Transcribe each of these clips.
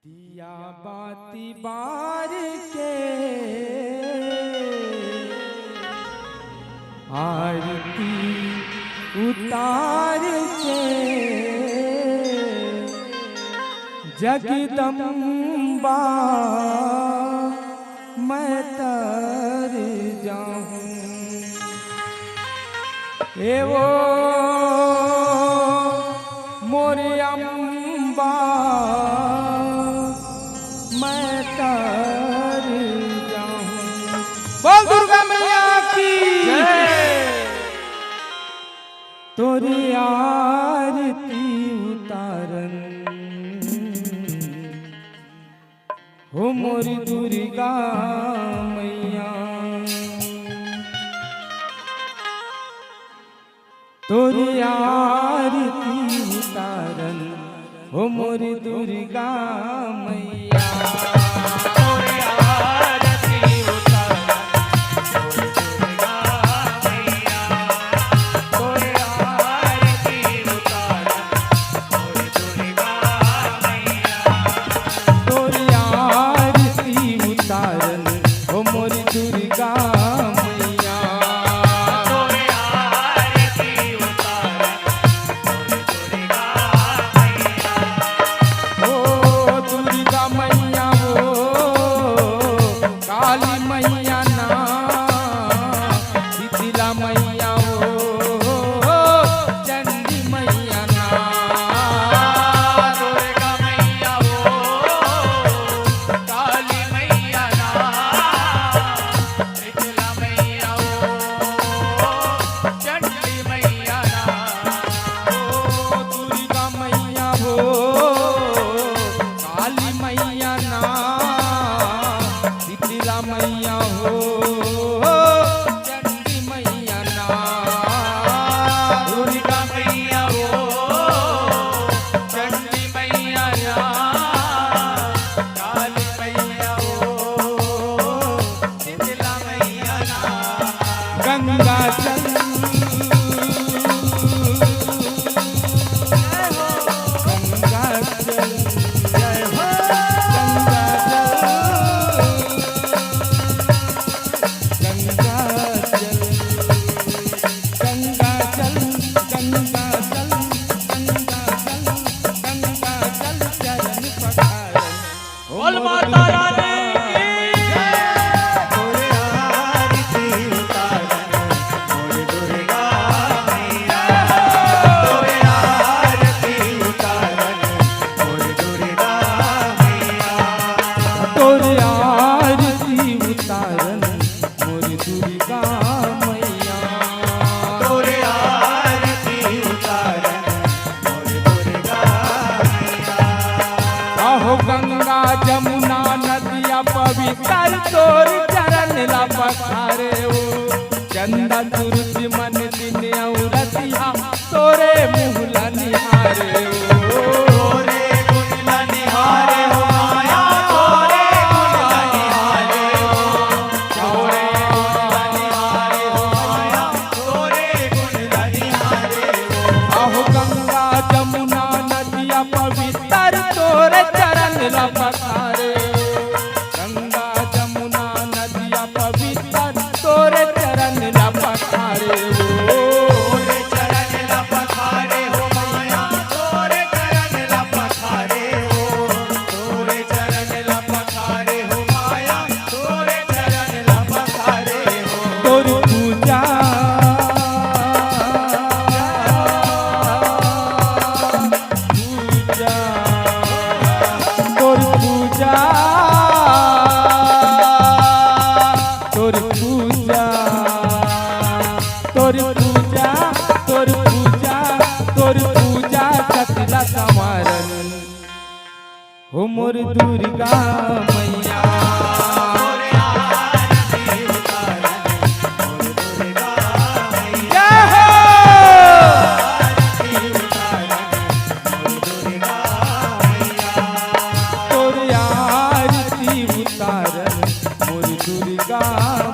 दिया बाती बार के आरती उतार के जगदम्बा मैं तर जाऊं। ए वो मोरे अम्बा मैं तर जाऊं। बोल दुर्गा मैया की तोरी आरती उतारन हो मोरी दुर्गा मैया। तोरी आरती उतारन हो मोरी दुर्गा मैया। गंगा जमुना नदिया पवित्र तोर चरण ला पखारे हो। चंदा सूरज मन दिन औरतिया तोरे मुहला निहारे हो। तोरे मुहला निहारे हो माया तोरे मुहला निहारे हो। तोरे मुहला निहारे हो माया तोरे मुहला निहारे हो। आहो गंगा जमुना नदिया पवित्र तोरे ला पखारे गंगा जमुना नदिया पवित्र तोरे चरण ला पखारे हो। तोरे चरण ला पखारे हो माया तोरे चरण ला पखारे हो। तोरे चरण ला पखारे हो माया तोरे चरण ला पखारे हो। तोरी पूजा हो मोर दुर्गा मैया। तोर आरती उतारन मोर दुर्गा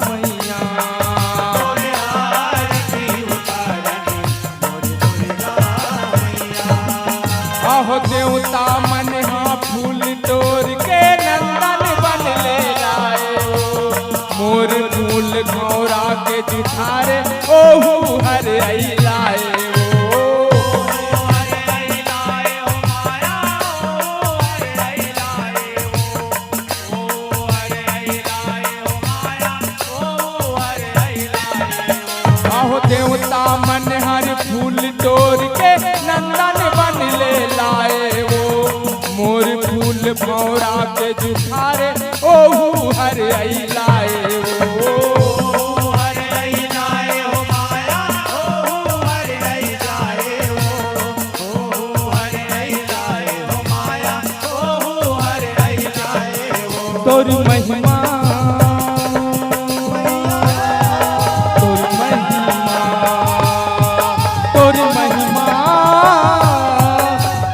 मैया। आहो देवता मन हा फूल तोर मन हर फूल तोड़ के नंदन बन ले लाए वो मोर फूल भौरा के जुठारे ओहू हर आई लाए वो तोरी महिमा तोरी महिमा तोरी महिमा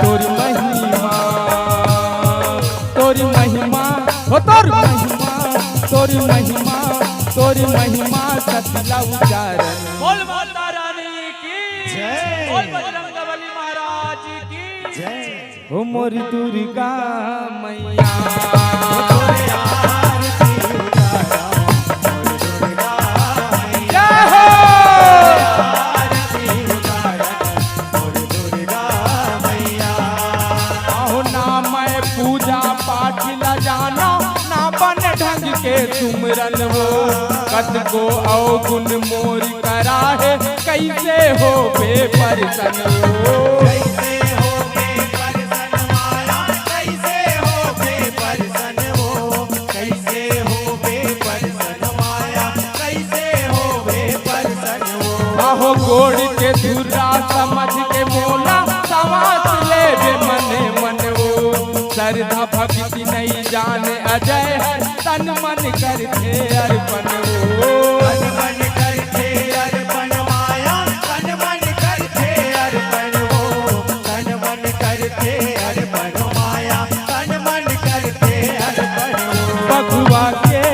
तोरी महिमा तोरी महिमा हो तोरी महिमा तोरी महिमा तोरी महिमा सतला उच्चारण बोल माता रानी की जय बोल बजरंगबली महाराज की जय हो मोरी दुर्गा मैया के सुमरन हो कद को अवगुण मोर करा है कैसे हो बेपरसन हो कैसे हो बेपरसन माया कैसे हो बेपरसन हो कैसे हो बेपरसन माया कैसे हो बेपरसन हो आहो गोड़ के धुरा समझ के मोला समाज ले बे मने मन हो श्रद्धा भक्ति नहीं जाने अजय हर तन मन करते अर्पण हो तन मन करते अर्पण माया तन मन करते अर्पण हो तन मन करते अर्पण माया तन मन करते अर्पण हो बघुआ के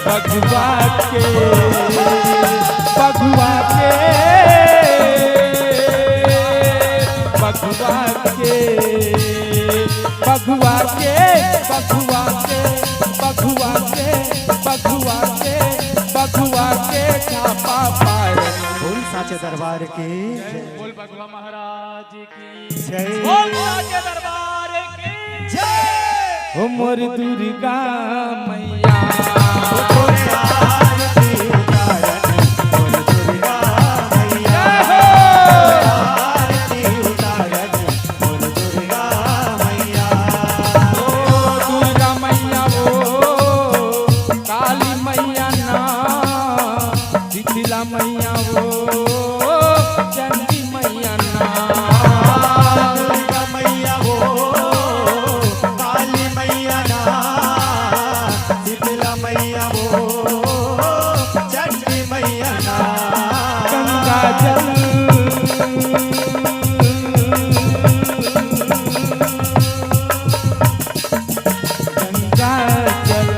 बघुआ के बघुआ के बघुआ के बघुआ के बघुआ के बघुआ के बघुआ के बघुआ के छापा पार बोल साचे दरबार की बोल भगवा महाराज की जय बोल साचे दरबार की जय हो मोर दुर्गा मैया तोरे आरती उतारन बोल दुर्गा मैया आरती उतारन बोल दुर्गा मैया ओ दुर्गा मैया वो काली मैया ना शीतला मैया वो चंडी मैया ना दुर्गा मैया हो काली मैया ना शीतला मैया हो चंडी मैया ना गंगा जल गंगा जल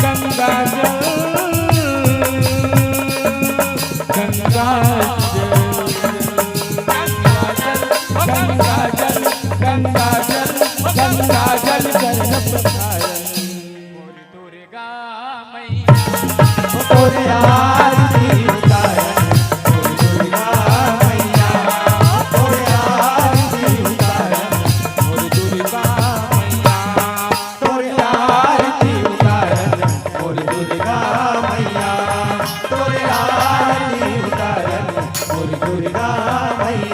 गंगा जल गंगा जल गंगा जल गंगा जल गंगा जल चरण पधारन दुर्गा मैया तोरे आरती उतारन बोल दुर्गा मैया तोरे आरती उतारन मोर दुर्गा मैया तोरे आरती उतारन बोल दुर्गा मैया तोरे आरती उतारन बोल दुर्गा मैया